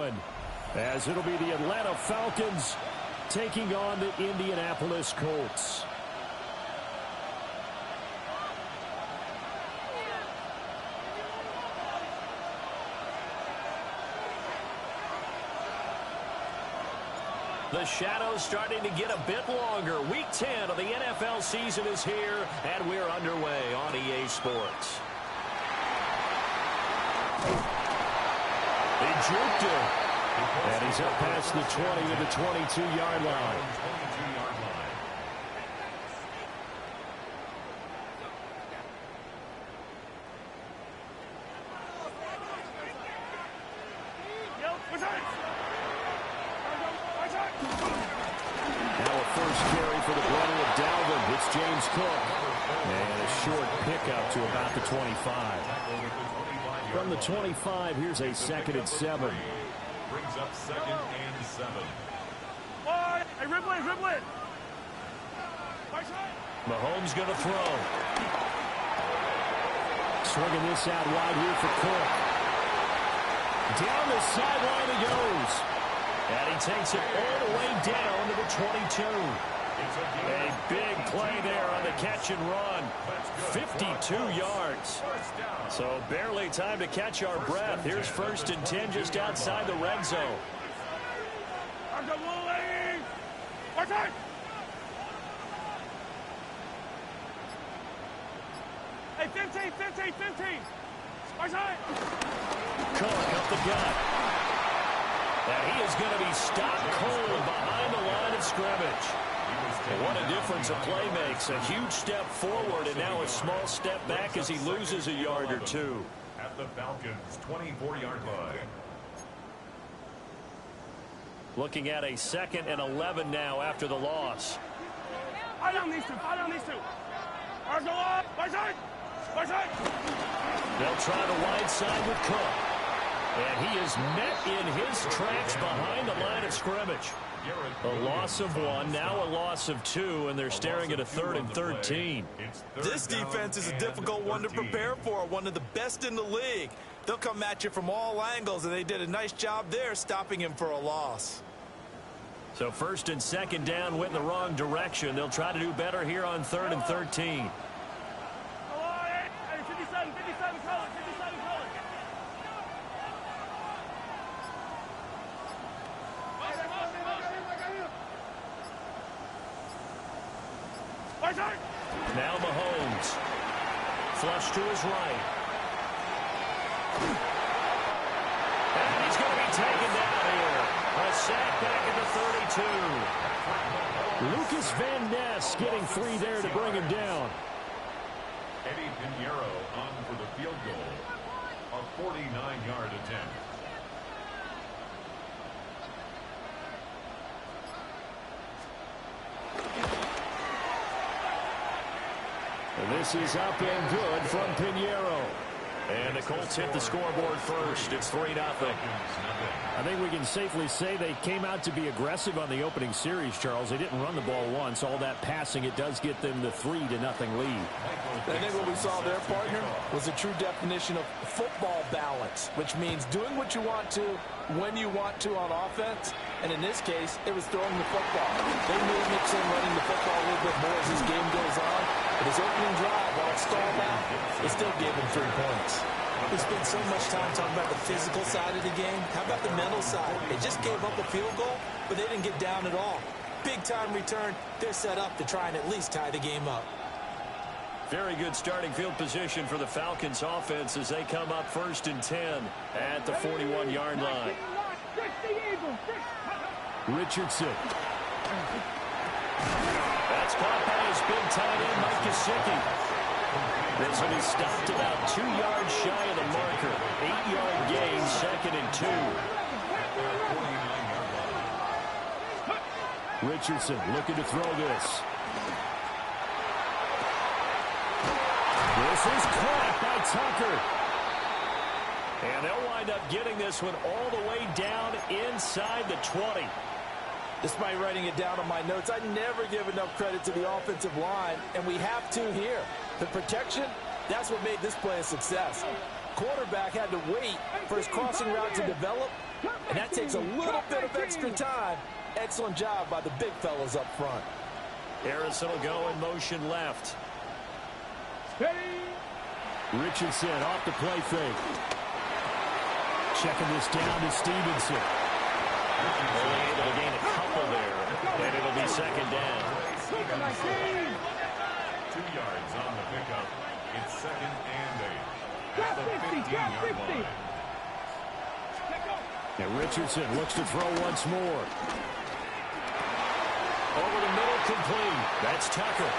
one, as it'll be the Atlanta Falcons taking on the Indianapolis Colts. The shadow's starting to get a bit longer. Week 10 of the NFL season is here, and we're underway on EA Sports. They juked him. And he's up past the 20 to the 22-yard line. James Cook. And a short pickup to about the 25. From the 25, here's a 2nd and 7. Brings up 2nd and 7. Hey, Ribble it. Mahomes going to throw. Swinging this out wide here for Cook. Down the sideline he goes. And he takes it all the way down to the 22. A big play there on the catch and run. 52 yards. So barely time to catch our breath. Here's 1st and 10 just outside the red zone. Hey, 15. Cook up the gut. And he is going to be stopped cold behind the line of scrimmage. What a difference a play makes. A huge step forward and now a small step back as he loses a yard or two. At the Falcons' 24-yard line. Looking at a 2nd and 11 now after the loss. I don't need to. They'll try the wide side with Cook. And he is met in his tracks behind the line of scrimmage. A loss of 1, now a loss of 2, and they're staring at a 3rd and 13. This defense is a difficult one to prepare for, one of the best in the league. They'll come at you from all angles, and they did a nice job there stopping him for a loss. So 1st and 2nd down went in the wrong direction. They'll try to do better here on 3rd and 13. Now Mahomes. Flush to his right. And he's going to be taken down here. A sack back at the 32. Lucas Van Ness getting free there to bring him down. Eddie Pinheiro on for the field goal. A 49-yard attempt. And this is up and good from Pinheiro. And the Colts hit the scoreboard first. It's 3-0. I think we can safely say they came out to be aggressive on the opening series, Charles. They didn't run the ball once. All that passing, it does get them the 3-0 lead. I think what we saw there, partner, was a true definition of football balance, which means doing what you want to, when you want to on offense. And in this case, it was throwing the football. They may mix in running the football a little bit more as this game goes on. But his opening drive, while it stalled out, it still gave him 3 points. We spent so much time talking about the physical side of the game. How about the mental side? They just gave up a field goal, but they didn't get down at all. Big-time return. They're set up to try and at least tie the game up. Very good starting field position for the Falcons offense as they come up 1st and 10 at the 41-yard line. Richardson. That's caught by his big tight end, Mike Gesicki. This will be stopped about 2 yards shy of the marker. 8-yard gain, 2nd and 2. Richardson looking to throw this. This is caught by Tucker. And they'll wind up getting this one all the way down inside the 20. Despite writing it down on my notes, I never give enough credit to the offensive line, and we have to here. The protection, that's what made this play a success. Quarterback had to wait for his crossing route to develop, And that takes a little bit of extra time. Excellent job by the big fellas up front. Harrison will go in motion left. Richardson off the play fake. Checking this down to Stevenson. Only able to gain a couple there, and it'll be second down. 2 yards on the pickup. It's 2nd and 8. At the 15-yard line. And Richardson looks to throw once more. Over the middle, complete. That's Tucker.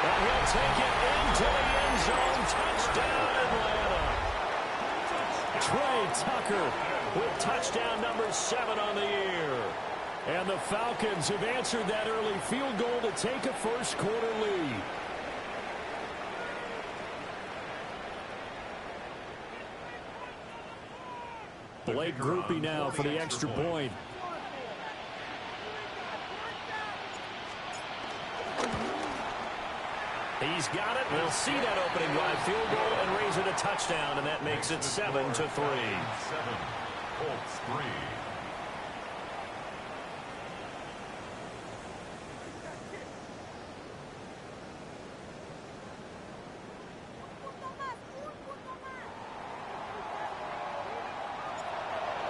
And he'll take it into the end zone. Touchdown, Atlanta. Trey Tucker with touchdown number 7 on the year. And the Falcons have answered that early field goal to take a first-quarter lead. Blake Groupie now for the extra point. He's got it. We'll see that opening drive field goal and raise it a touchdown, and that makes it 7-3. 7. Colts 3.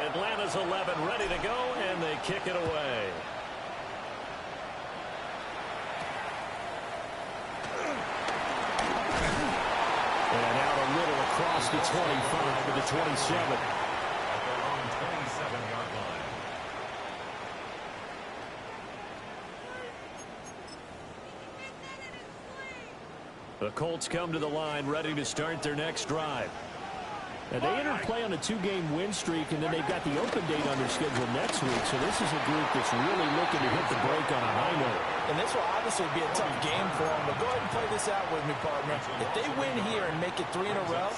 Atlanta's 11 ready to go, and they kick it away. And out a little across the 25 to the 27. At their own 27-yard line. The Colts come to the line ready to start their next drive. And they entered play on a 2-game win streak, and then they've got the open date on their schedule next week. So this is a group that's really looking to hit the break on a high note. And this will obviously be a tough game for them, but go ahead and play this out with me, partner. If they win here and make it 3 in a row,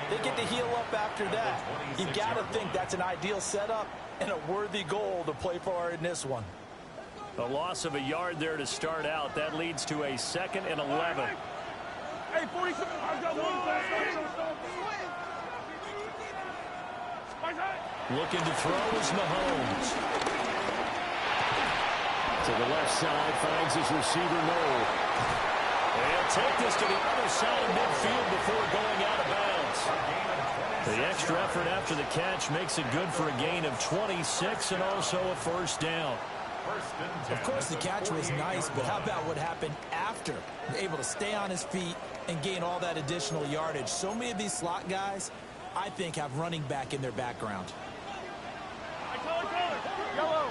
they get to heal up after that. You got to think that's an ideal setup and a worthy goal to play for in this one. A loss of a yard there to start out. That leads to a 2nd and 11. Hey, 46. I've got one. Looking to throw is Mahomes. To the left side, finds his receiver, Noel. They'll take this to the other side of midfield before going out of bounds. The extra effort after the catch makes it good for a gain of 26 and also a first down. Of course, the catch was nice, but how about what happened after? Able to stay on his feet and gain all that additional yardage. So many of these slot guys, I think, have running back in their background. Yellow.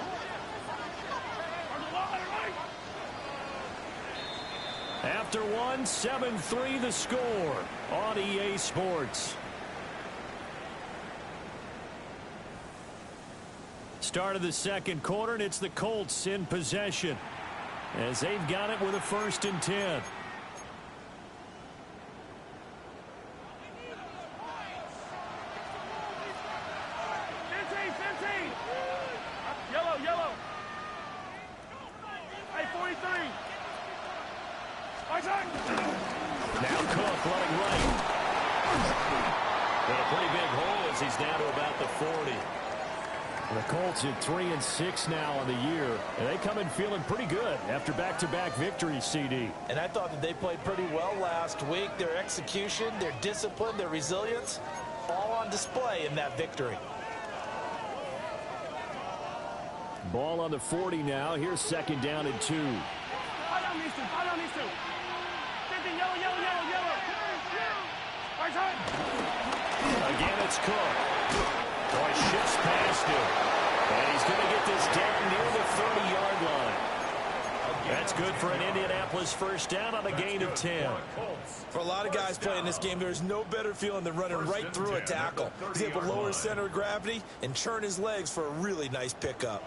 After one, 7-3 the score on EA Sports. Start of the second quarter, and it's the Colts in possession as they've got it with a 1st and 10. Yellow. Hey, 43. Now Cook running right. Got a pretty big hole as he's down to about the 40. The Colts at 3-6 now on the year, and they come in feeling pretty good after back-to-back victories, CD. And I thought that they played pretty well last week. Their execution, their discipline, their resilience, all on display in that victory. Ball on the 40 now. Here's 2nd down and 2. Fight on these two. 50, yellow. Right side. Again, it's Cook. Boy, shifts past him. And he's going to get this down near the 30-yard line. That's good for an Indianapolis first down on a gain of 10. For a lot of guys playing this game, there's no better feeling than running right through a tackle. He's able to lower his center of gravity and churn his legs for a really nice pickup.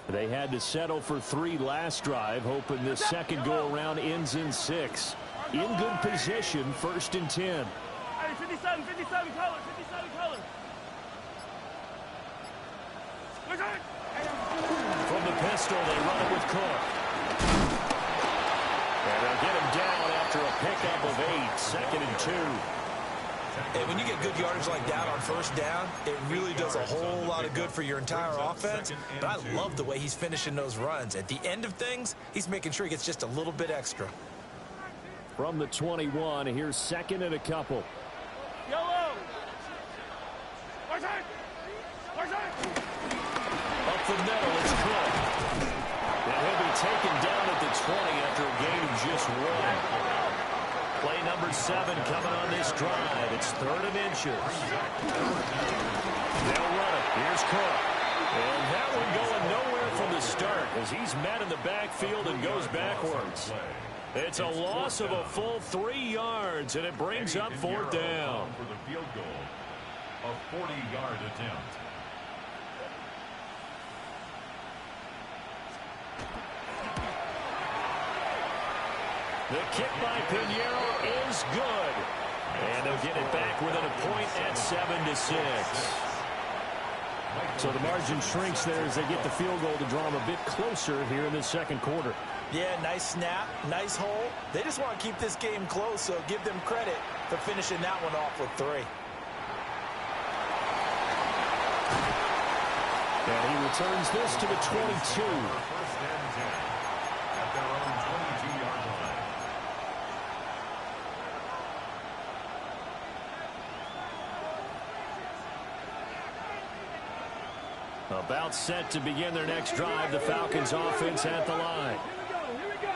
They had to settle for 3 last drive, hoping the second go-around ends in 6. In good position, 1st and 10. Hey, 57 color. From the pistol, they run it with Cook. And they'll get him down after a pickup of 8, 2nd and 2. And when you get good yardage like that on first down, it really does a whole lot of good for your entire offense. But I love the way he's finishing those runs. At the end of things, he's making sure he gets just a little bit extra. From the 21, here's second and a couple. Yellow. Up the middle, it's Cook. And he'll be taken down at the 20 after a gain of just 1. Play number 7 coming on this drive. It's 3rd and inches. They'll run it. Here's Cook. And that one going nowhere from the start as he's met in the backfield and goes backwards. It's a loss of a full 3 yards, and it brings up 4th down. For the field goal, a 40-yard attempt. The kick by Pinheiro is good. And they'll get it back within a point at 7-6. So the margin shrinks there as they get the field goal to draw them a bit closer here in the second quarter. Yeah, nice snap, nice hole. They just want to keep this game close, so give them credit for finishing that one off with 3. And he returns this to the 22. First and 10 at their own 22-yard line. About set to begin their next drive, the Falcons offense at the line.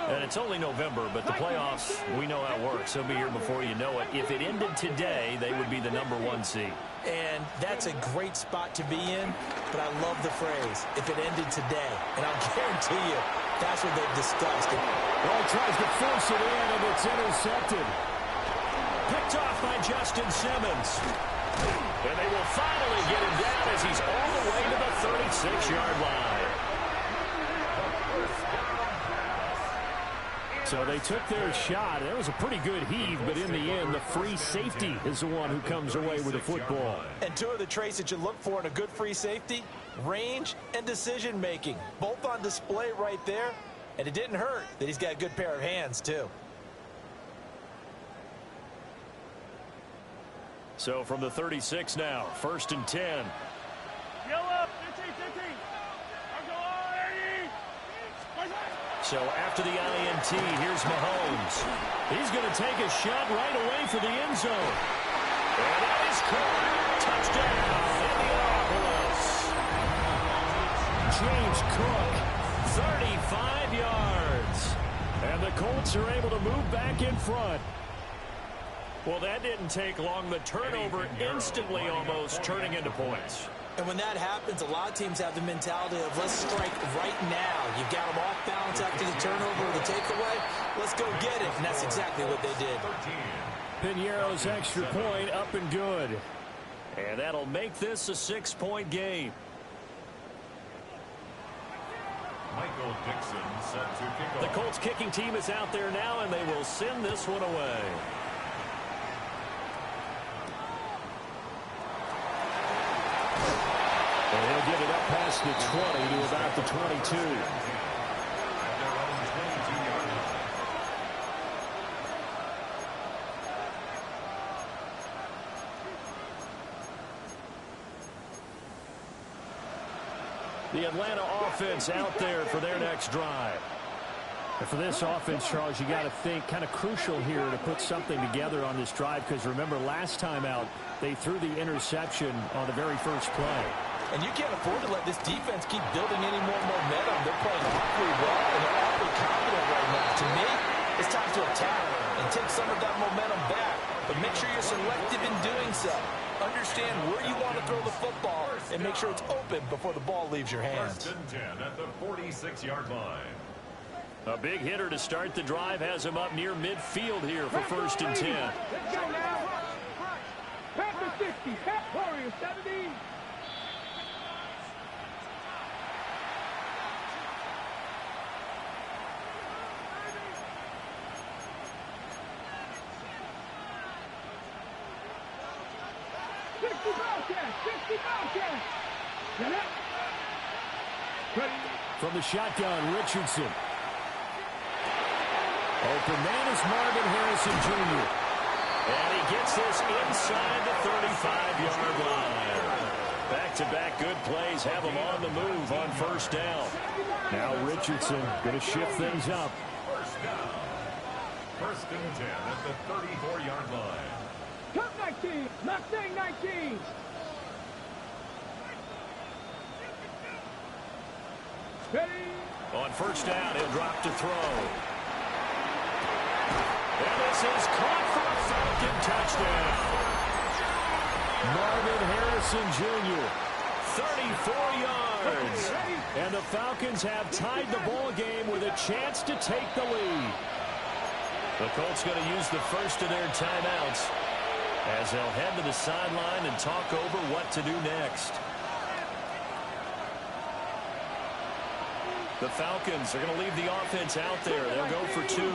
And it's only November, but the playoffs, we know how it works. They'll be here before you know it. If it ended today, they would be the number 1 seed. And that's a great spot to be in, but I love the phrase, if it ended today. And I'll guarantee you, that's what they've discussed. Well, he tries to force it in, and it's intercepted. Picked off by Justin Simmons. And they will finally get him down as he's all the way to the 36-yard line. So they took their shot. That was a pretty good heave, but in the end, the free safety is the one who comes away with the football. And 2 of the traits that you look for in a good free safety, range and decision-making. Both on display right there. And it didn't hurt that he's got a good pair of hands, too. So from the 36 now, 1st and 10. Yellow. 15. So after the INT, here's Mahomes. He's going to take a shot right away for the end zone. And that is caught. Touchdown, James Cook, 35 yards. And the Colts are able to move back in front. Well, that didn't take long. The turnover instantly almost turning into points. And when that happens, a lot of teams have the mentality of let's strike right now. You've got them off balance after the turnover or the takeaway. Let's go get it. And that's exactly what they did. Pinheiro's extra point up and good. And that'll make this a 6-point game. Michael Dixon set to kick off. The Colts kicking team is out there now, and they will send this one away. And he'll get it up past the 20 to about the 22. The Atlanta offense out there for their next drive. And for this offense, Charles, you got to think kind of crucial here to put something together on this drive, because remember last time out they threw the interception on the very first play. And you can't afford to let this defense keep building any more momentum. They're playing awfully well, and they're awfully confident right now. To me, it's time to attack and take some of that momentum back. But make sure you're selective in doing so. Understand where you want to throw the football and make sure it's open before the ball leaves your hands. 1st and 10 at the 46-yard line. A big hitter to start the drive has him up near midfield here for 1st and 10. Let's go now. Panther 60. Warriors 70. From the shotgun, Richardson. Open man is Marvin Harrison Jr. And he gets this inside the 35-yard line. Back-to-back good plays have him on the move on first down. Now Richardson going to shift things up. First down. First and 10 at the 34-yard line. Cup 19. Mustang 19. Ready. On first down, he'll drop to throw. And this is caught for a Falcon touchdown. Marvin Harrison Jr. 34 yards. And the Falcons have tied the ball game with a chance to take the lead. The Colts going to use the first of their timeouts as they'll head to the sideline and talk over what to do next. The Falcons are going to leave the offense out there. They'll go for two.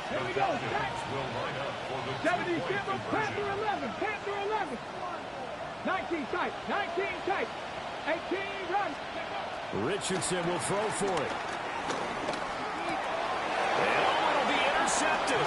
Here we go. Will line up for the 77, two-point Panther conversion. 11, Panther 11. 19 tight, 19 tight, 18 run. Richardson will throw for it. And it'll be intercepted.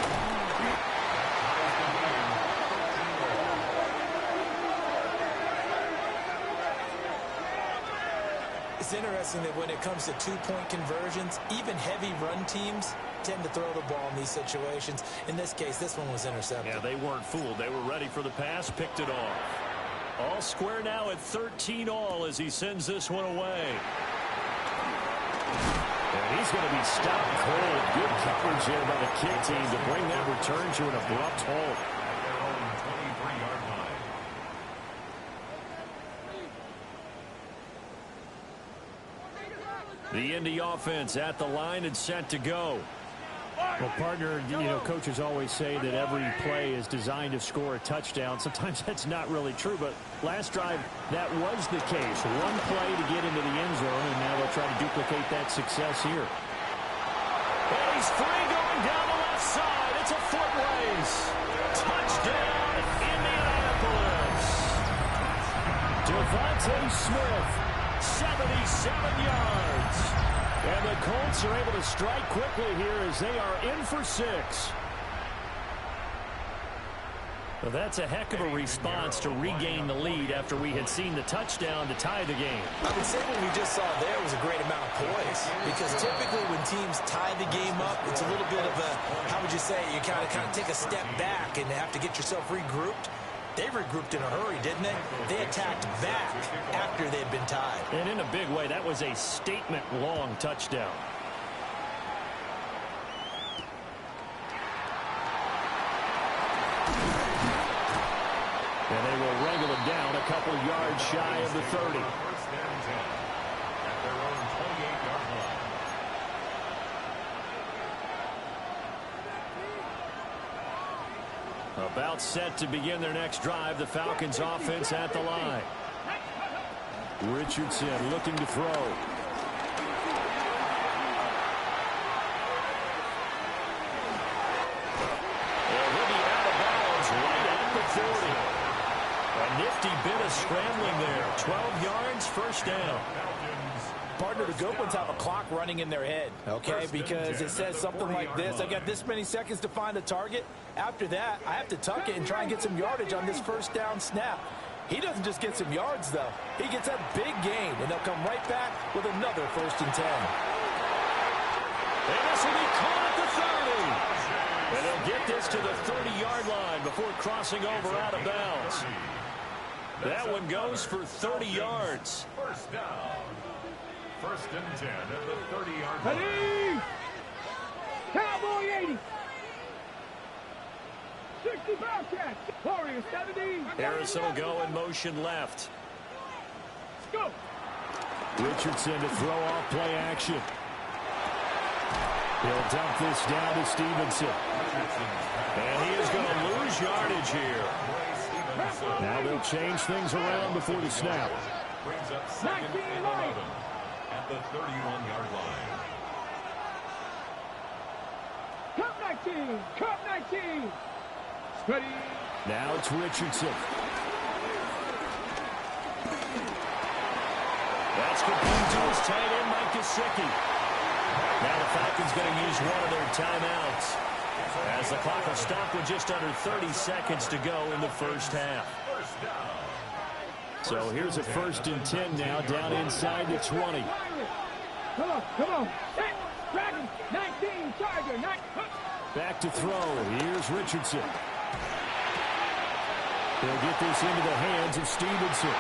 It's interesting that when it comes to two-point conversions, even heavy run teams tend to throw the ball in these situations. In this case, this one was intercepted. Yeah, they weren't fooled. They were ready for the pass, picked it off. All square now at 13 all as he sends this one away. And he's going to be stopped cold. Good coverage here by the kick team to bring that return to an abrupt halt. Their own 23-yard line. The Indy offense at the line and set to go. Well, partner, you know, coaches always say that every play is designed to score a touchdown. Sometimes that's not really true, but last drive, that was the case. One play to get into the end zone, and now they'll try to duplicate that success here. And he's free going down the left side. It's a foot race. Touchdown, Indianapolis. Devontae Smith, 77 yards. and the Colts are able to strike quickly here as they are in for 6. Well, that's a heck of a response to regain the lead after we had seen the touchdown to tie the game. I would say what we just saw there was a great amount of poise, because typically when teams tie the game up, it's a little bit of a, how would you say, you kind of take a step back and have to get yourself regrouped. They regrouped in a hurry, didn't they? They attacked back after they'd been tied. And in a big way, that was a statement-long touchdown. And they will wrangle him down a couple yards shy of the 30. First and 10 at their own 28-yard line. About set to begin their next drive, the Falcons offense at the line. Richardson looking to throw. And he'll be out of bounds right at the 40. A nifty bit of scrambling there. 12 yards, first down. Partner, the good ones have a clock running in their head, okay? Because it says something like this: I've got this many seconds to find a target. After that, I have to tuck it and try and get some yardage on this first down snap. He doesn't just get some yards, though. He gets a big gain, and they'll come right back with another first and 10. And this will be caught at the 30. And they'll get this to the 30-yard line before crossing over out of bounds. That one goes for 30 yards. First down. First and 10 at the 30-yard line. Ready! Cowboy 80. 60 Bobcats. Warriors 70. Harrison will go in motion left. Go. Richardson to throw off play action. He'll dump this down to Stevenson. And he is going to lose yardage here. Now they'll change things around before the snap. Brings up second and 11 at the 31-yard line. Cup 19. Cup 19. Ready. Now it's Richardson. That's complete to his tight end, Mike Gesicki. Now the Falcons going to use one of their timeouts. As the clock will stop with just under 30 seconds to go in the first half. So here's a 1st and 10 now, down inside the 20. Come on. Hey, Dragon, 19, Charger, 9. Back to throw. Here's Richardson. He'll get this into the hands of Stevenson.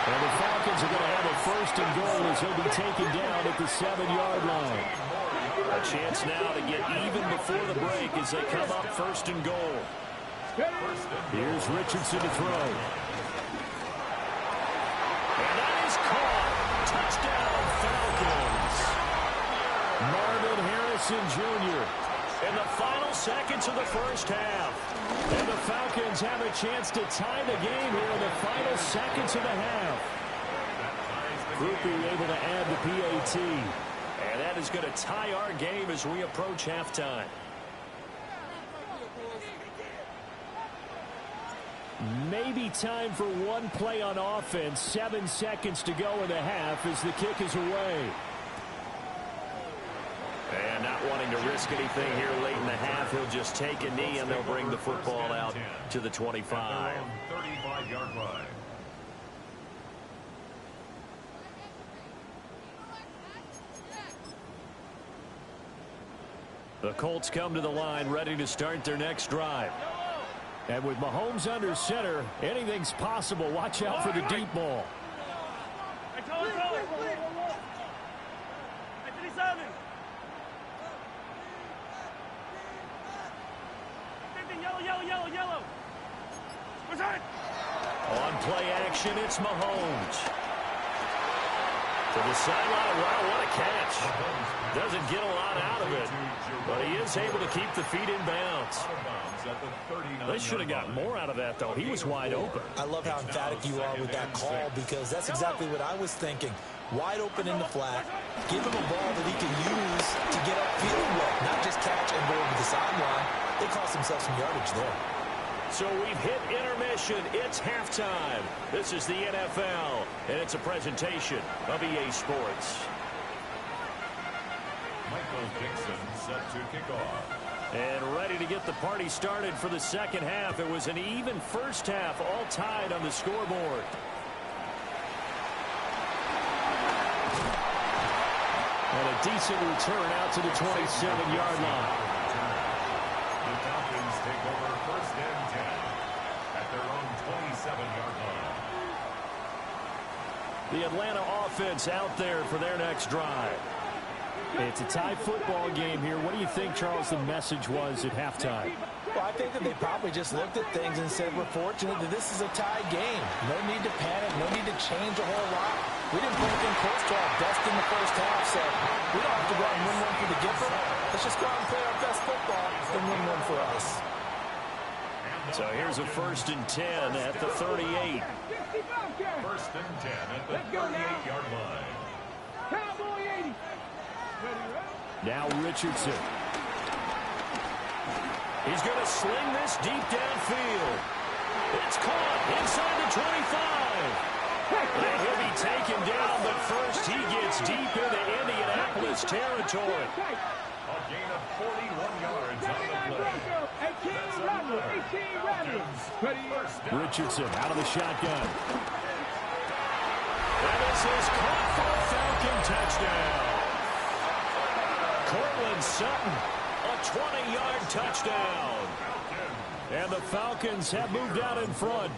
And the Falcons are going to have a 1st and goal as he'll be taken down at the 7-yard line. A chance now to get even before the break as they come up 1st and goal. Here's Richardson to throw. And that is caught. Touchdown, Falcons. Marvin Harrison Jr. In the final seconds of the first half. And the Falcons have a chance to tie the game here in the final seconds of the half. Groupie able to add the PAT. And that is going to tie our game as we approach halftime. Maybe time for one play on offense. 7 seconds to go in the half as the kick is away. And not wanting to risk anything here late in the half, he'll just take a knee and they'll bring the football out to the 25. 35-yard line. The Colts come to the line ready to start their next drive. And with Mahomes under center, anything's possible. Watch out for the deep ball. Yellow. On play action, it's Mahomes. To the sideline. Wow, what a catch. Doesn't get a lot out of it, but he is able to keep the feet in bounds. They should have got more out of that, though. He was wide open. I love how emphatic you are with that call because that's exactly what I was thinking. Wide open in the flat. Give him a ball that he can use to get upfield with, not just catch and go over the sideline. They cost themselves some yardage there. So we've hit intermission. It's halftime. This is the NFL, and it's a presentation of EA Sports. Michael Dixon set to kick off. And ready to get the party started for the second half. It was an even first half, all tied on the scoreboard. And a decent return out to the 27-yard line. The Falcons take over 1st and 10 at their own 27-yard line. The Atlanta offense out there for their next drive. It's a tie football game here. What do you think, Charles, the message was at halftime? Well, I think that they probably just looked at things and said, we're fortunate that this is a tie game. No need to panic. No need to change a whole lot. We didn't put anything close to our best in the first half, so we don't have to go out and win one for the giver. Let's just go out and play our best football and win one for us. So here's a 1st and 10 at the 38. 1st and 10 at the 38-yard line. Cowboy 80. Now Richardson. He's going to sling this deep downfield. It's caught inside the 25. And he'll be taken down, but first he gets deep into Indianapolis territory. A gain of 41 yards on the play. Richardson out of the shotgun. And this is caught for a Falcon touchdown. Cortland Sutton, a 20-yard touchdown. And the Falcons have moved out in front.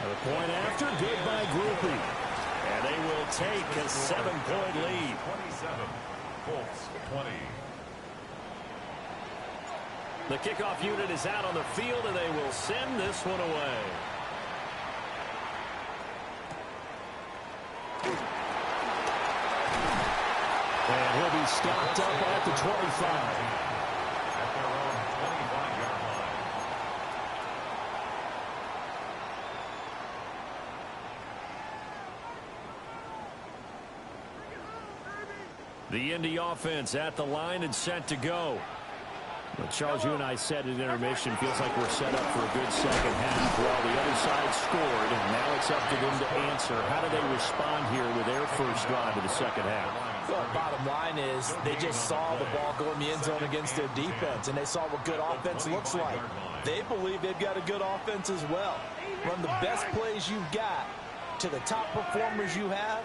The point after, good by Groupie. And they will take a 7-point lead. 27, Colts 20. The kickoff unit is out on the field, and they will send this one away. And he'll be stopped up at the 25. At their own 25-yard line. The Indy offense at the line and set to go. Well, Charles, you and I said at intermission, feels like we're set up for a good second half. Well, the other side scored, and now it's up to them to answer. How do they respond here with their first drive of the second half? Well, bottom line is they just saw the ball go in the end zone against their defense, and they saw what good offense looks like. They believe they've got a good offense as well. Run the best plays you've got to the top performers you have,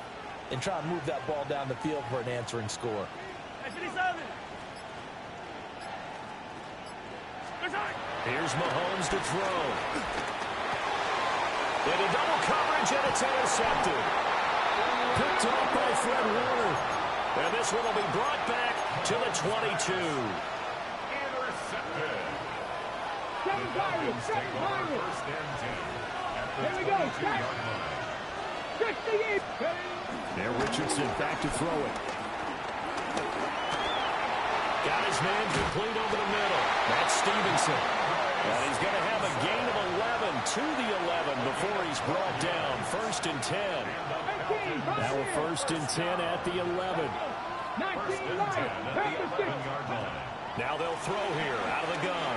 and try and move that ball down the field for an answering score. Here's Mahomes to throw. Into double coverage, and it's intercepted. Picked up by Fred Warner. And this one will be brought back to the 22. Intercepted. First and 10. Here we go. 68. There, Richardson back to throw it. Got his man complete over the middle. That's Stevenson. And he's going to have a gain of 11 to the 11 before he's brought down. First and 10. Now a first and 10 at the 11. 19 Now they'll throw here out of the gun.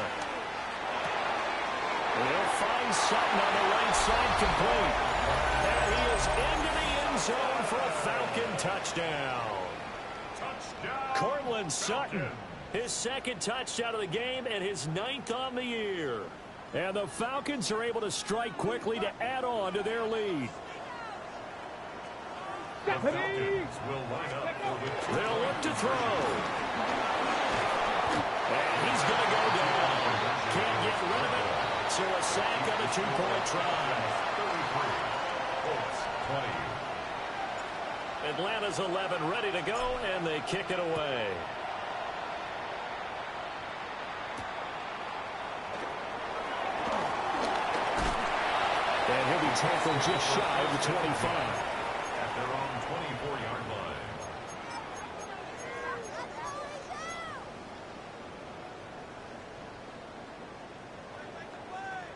And he'll find Sutton on the right side complete. And he is into the end zone for a Falcon touchdown. Cortland Sutton, his second touchdown of the game and his 9th on the year. And the Falcons are able to strike quickly to add on to their lead. The Falcons will line up for the They'll look to throw. And he's going to go down. Can't get rid of it. So a sack on a 2-point try. 33. Colts 20. Atlanta's 11 ready to go, and they kick it away. And he'll be tackled just shy of the 25. At their own 24-yard line.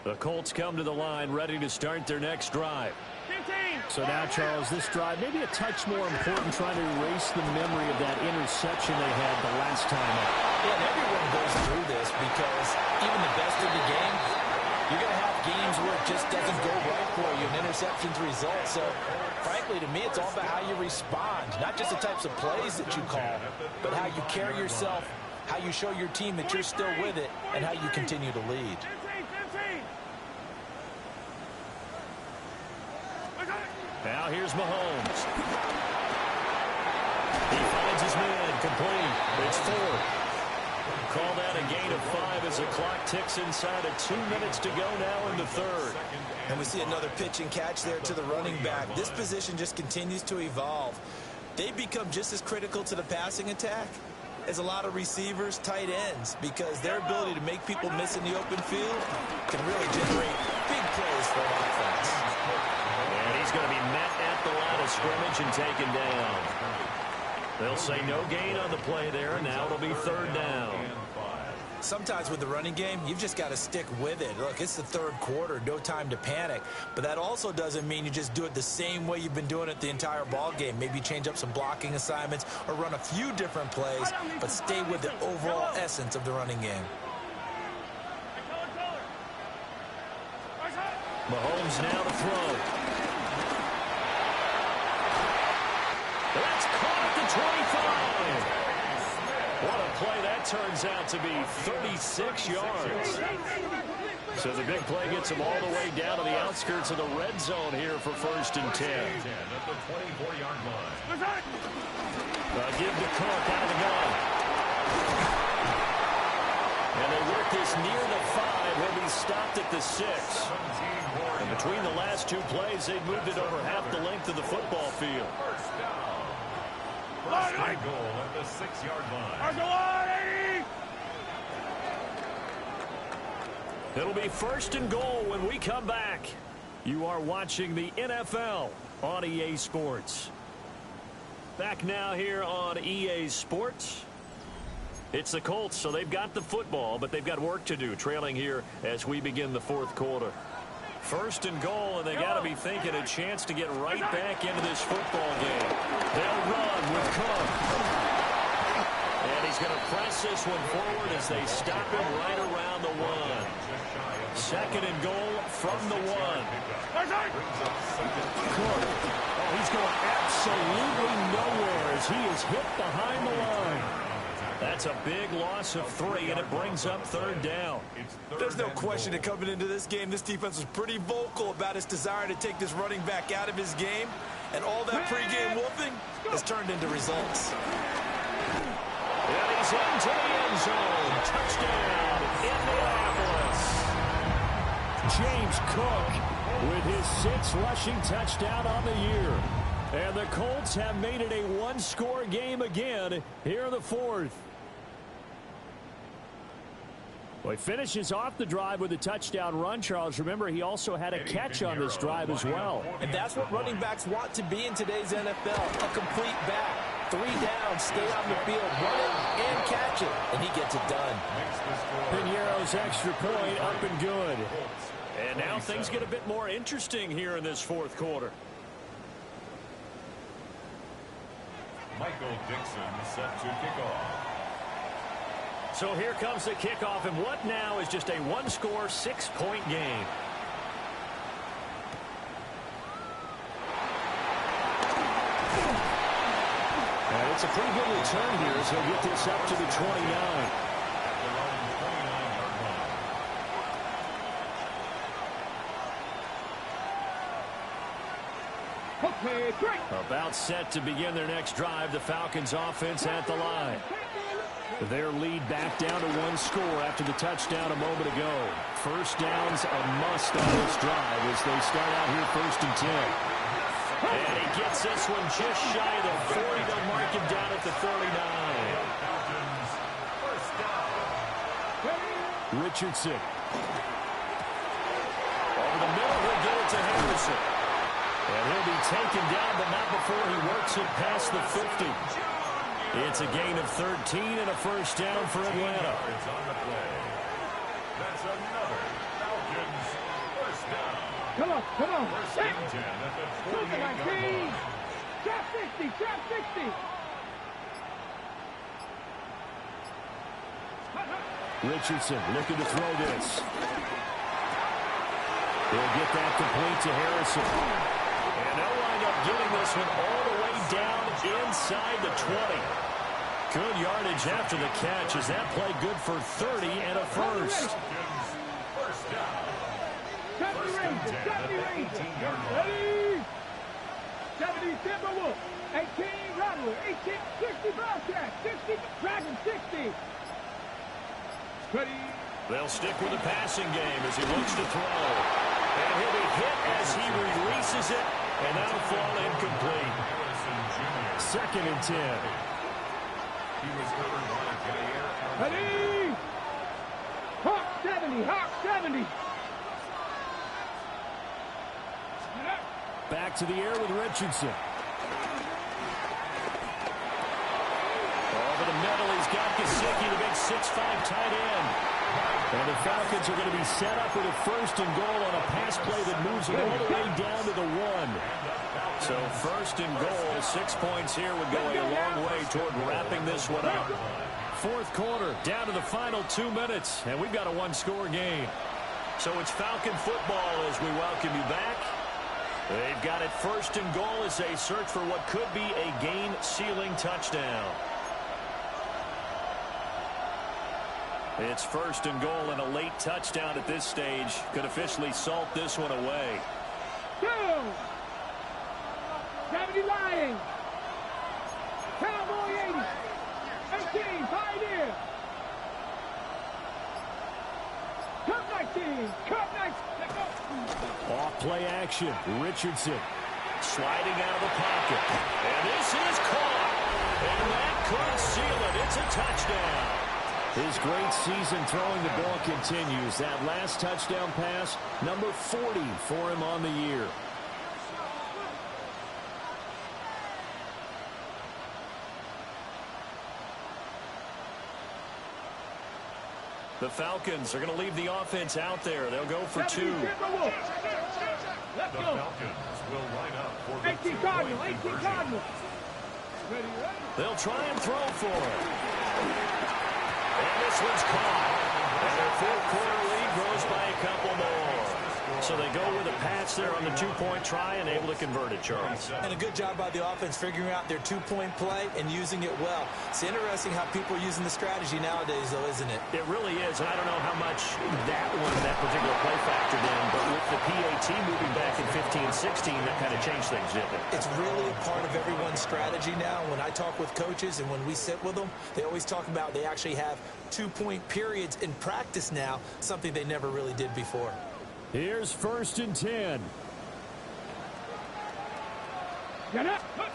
The Colts come to the line ready to start their next drive. 15. So now, Charles, this drive maybe a touch more important, trying to erase the memory of that interception they had the last time out. Yeah, and everyone goes through this because even the best of the game, you're going to have games where it just doesn't go right for you, and interceptions result. So, frankly, to me, it's all about how you respond, not just the types of plays that you call, but how you carry yourself, how you show your team that you're still with it, and how you continue to lead. Now here's Mahomes. He finds his man complete. It's 4. Call that a gain of 5 as the clock ticks inside of 2 minutes to go now in the third. And we see another pitch and catch there to the running back. This position just continues to evolve. They become just as critical to the passing attack as a lot of receivers, tight ends, because their ability to make people miss in the open field can really generate big plays for an offense. And he's going to be met at the line of scrimmage and taken down. They'll say no gain on the play there, and now it'll be third down. Sometimes with the running game, you've just got to stick with it. Look, it's the third quarter, no time to panic. But that also doesn't mean you just do it the same way you've been doing it the entire ball game. Maybe change up some blocking assignments or run a few different plays, but stay with the overall essence of the running game. Mahomes now to throw. That's caught at the 25. What a play that turns out to be, 36 yards. So the big play gets him all the way down to the outskirts of the red zone here for first and 10. At the 24-yard line. Give to Cook out of the gun. And they work this near the 5. He'll be stopped at the 6. And between the last 2 plays, they've moved it over half the length of the football field. First and goal at the 6-yard line. It'll be first and goal when we come back. You are watching the NFL on EA Sports. Back now here on EA Sports. It's the Colts, so they've got the football, but they've got work to do, trailing here as we begin the fourth quarter. First and goal, and they got to be thinking a chance to get right back into this football game. They'll run with Cook. And he's going to press this one forward as they stop him right around the 1. Second and goal from the 1. Cook. Oh, he's going absolutely nowhere as he is hit behind the line. That's a big loss of 3, and it brings up third down. There's no question that coming into this game, this defense was pretty vocal about its desire to take this running back out of his game, and all that pregame wolfing has turned into results. And he's into the end zone. Touchdown, Indianapolis. James Cook with his 6th rushing touchdown on the year. And the Colts have made it a one-score game again here in the 4th. Well, he finishes off the drive with a touchdown run, Charles. Remember, he also had a catch on this drive as well. And that's what running backs want to be in today's NFL, a complete back. 3 down, stay on the field, run it, and catch it. And he gets it done. Piñeiro's extra point up and good. And now things get a bit more interesting here in this 4th quarter. Michael Dixon set to kick off. So here comes the kickoff, and what now is just a one-score, 6-point game. And it's a pretty good return here as he'll get this up to the 29. About set to begin their next drive, the Falcons offense at the line. Their lead back down to 1 score after the touchdown a moment ago. First down's a must on this drive as they start out here 1st and 10. And he gets this one just shy of the 40. They'll mark him down at the 39. Richardson. Over the middle, he'll get it to Harrison. And he'll be taken down, but not before he works it past the 50. It's a gain of 13 and a first down for Atlanta. That's another Falcons first down. Come on. First and 10 at the 28-yard line. Trap 60, trap 60. Richardson looking to throw this. He'll get that complete to Harrison. And they'll wind up getting this one all the way down inside the 20. Good yardage after the catch. Is that play good for 30 and a first? First down. 70 Rangers. Ready? 70 Timberwolves. 18 Rattle. 18 60 Bobcat. 60 Dragon 60. Ready? They'll stick with the passing game as he looks to throw. And he'll be hit as he releases it, and that'll fall incomplete. 2nd and 10. He was covered by Jair. Ready? Hawk 70, Hawk 70. Back to the air with Richardson. Over the middle, he's got Gesicki, the big 6'5" tight end. And the Falcons are going to be set up with a 1st and goal on a pass play that moves them all the way down to the 1. So 1st and goal, 6 points here would go a long way toward wrapping this one up. 4th quarter, down to the final 2 minutes, and we've got a one-score game. So it's Falcon football as we welcome you back. They've got it 1st and goal as they search for what could be a game-sealing touchdown. It's 1st and goal, and a late touchdown at this stage could officially salt this one away. 2. 70 Lions. Cowboy 80. 18 Pioneer. Cup 19. Cup 19. Off play action. Richardson. Sliding out of the pocket. And this is caught. And that could seal it. It's a touchdown. His great season throwing the ball continues. That last touchdown pass, number 40 for him on the year. The Falcons are going to leave the offense out there. They'll go for 2. The Falcons will line up for the 18 Cardinal. 18 Cardinal. They'll try and throw for it. And this one's caught. And their fourth-quarter lead grows by a couple more. So they go with a patch there on the two-point try and able to convert it, Charles. And a good job by the offense figuring out their two-point play and using it well. It's interesting how people are using the strategy nowadays, though, isn't it? It really is. And I don't know how much that particular play factored in, but with the PAT moving back in 15-16, that kind of changed things, didn't it? It's really a part of everyone's strategy now. When I talk with coaches and when we sit with them, they always talk about they actually have two-point periods in practice now, something they never really did before. Here's 1st and 10. Get up. And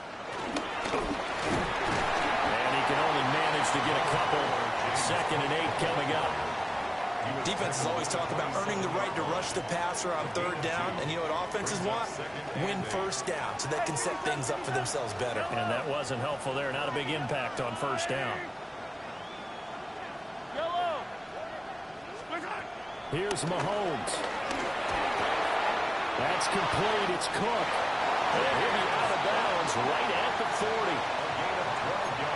he can only manage to get a couple. 2nd and 8 coming up. Defenses always talk about earning the right to rush the passer on 3rd down. And you know what offenses want? Win 1st down so they can set things up for themselves better. And that wasn't helpful there. Not a big impact on 1st down. Here's Mahomes. That's complete. It's Cook. And he'll be out of bounds right at the 40.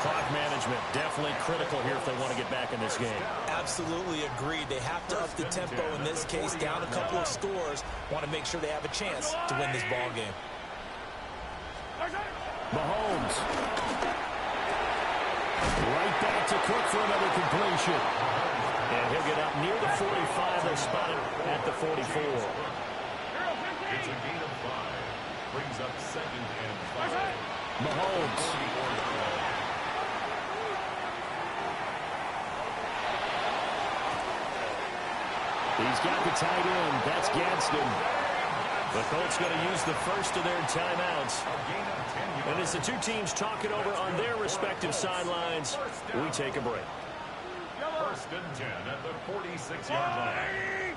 Clock management definitely critical here if they want to get back in this game. Absolutely agreed. They have to up the tempo in this case, down a couple of scores. Want to make sure they have a chance to win this ball game. Mahomes. Right back to Cook for another completion. And he'll get up near the 45. They'll spot it at the 44. It's a gain of 5. Brings up 2nd and 5. Mahomes. He's got the tight end. That's Gadsden. The Colts going to use the first of their timeouts. And as the two teams talk it over on their respective sidelines, we take a break. 1st and 10 at the 46-yard line.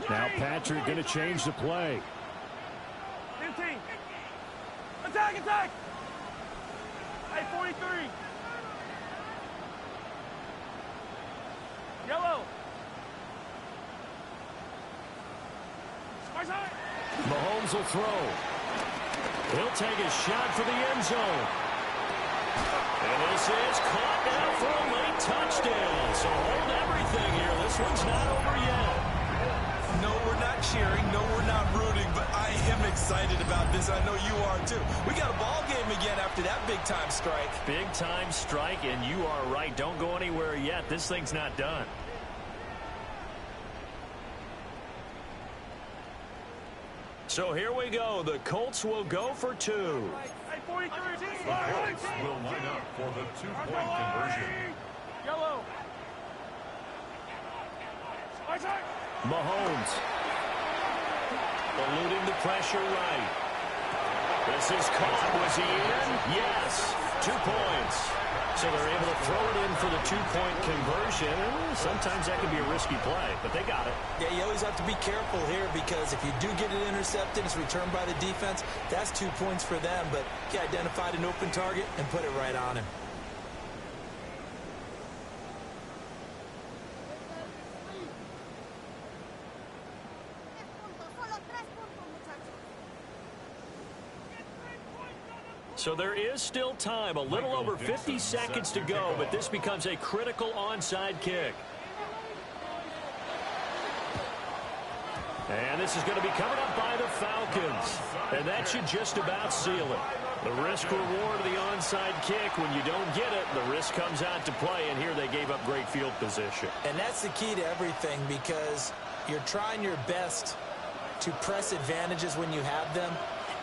Now Patrick going to change the play. 15. Attack, attack. Hey, 43. Yellow. Mahomes will throw. He'll take a shot for the end zone. And this is caught now for a late touchdown. So hold everything here. This one's not over yet. No, we're not cheering. No, we're not rooting. But I am excited about this. I know you are, too. We got a ball game again after that big-time strike. Big-time strike, and you are right. Don't go anywhere yet. This thing's not done. So here we go. The Colts will go for 2. The Colts will line up for the 2-point conversion. Yellow. Mahomes. Eluding the pressure right. This is caught. Was he in? Yes. 2 points. So they're able to throw it in for the 2-point conversion. Sometimes that can be a risky play, but they got it. Yeah, you always have to be careful here because if you do get it intercepted, it's returned by the defense. That's 2 points for them, but he identified an open target and put it right on him. So there is still time, a little over 50 seconds to go, but this becomes a critical onside kick. And this is going to be covered up by the Falcons. And that should just about seal it. The risk-reward of the onside kick, when you don't get it, the risk comes out to play, and here they gave up great field position. And that's the key to everything because you're trying your best to press advantages when you have them.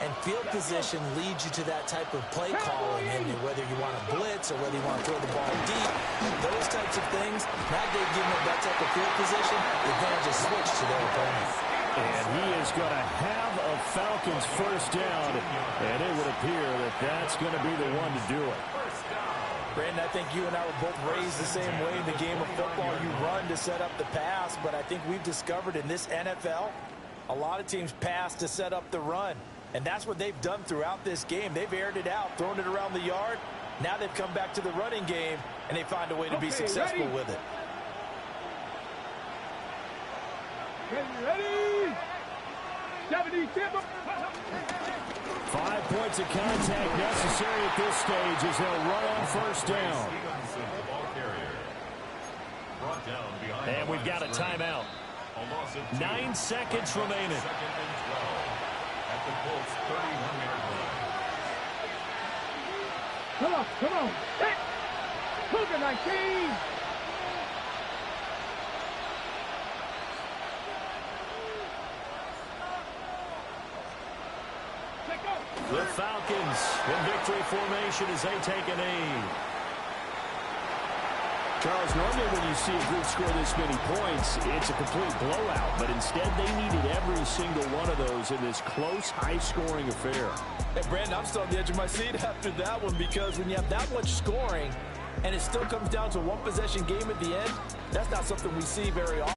And field position leads you to that type of play calling, and whether you want to blitz or whether you want to throw the ball deep, those types of things, now they've given them that type of field position, the advantage is switched to their opponent. And he is going to have a Falcons first down, and it would appear that that's going to be the one to do it. Brandon, I think you and I were both raised the same way in the game of football. You run to set up the pass, but I think we've discovered in this NFL, a lot of teams pass to set up the run. And that's what they've done throughout this game. They've aired it out, thrown it around the yard. Now they've come back to the running game, and they find a way to be successful with it. Ready? 70, 5 points of contact necessary at this stage as they'll run on first down. And we've got a timeout. 9 seconds remaining. At the Colts 31-yard line. Come on. Set. Cougar 19. The Falcons in victory formation as they take a knee. Charles, normally when you see a group score this many points, it's a complete blowout. But instead, they needed every single one of those in this close, high-scoring affair. Hey, Brandon, I'm still on the edge of my seat after that one because when you have that much scoring and it still comes down to one possession game at the end, that's not something we see very often.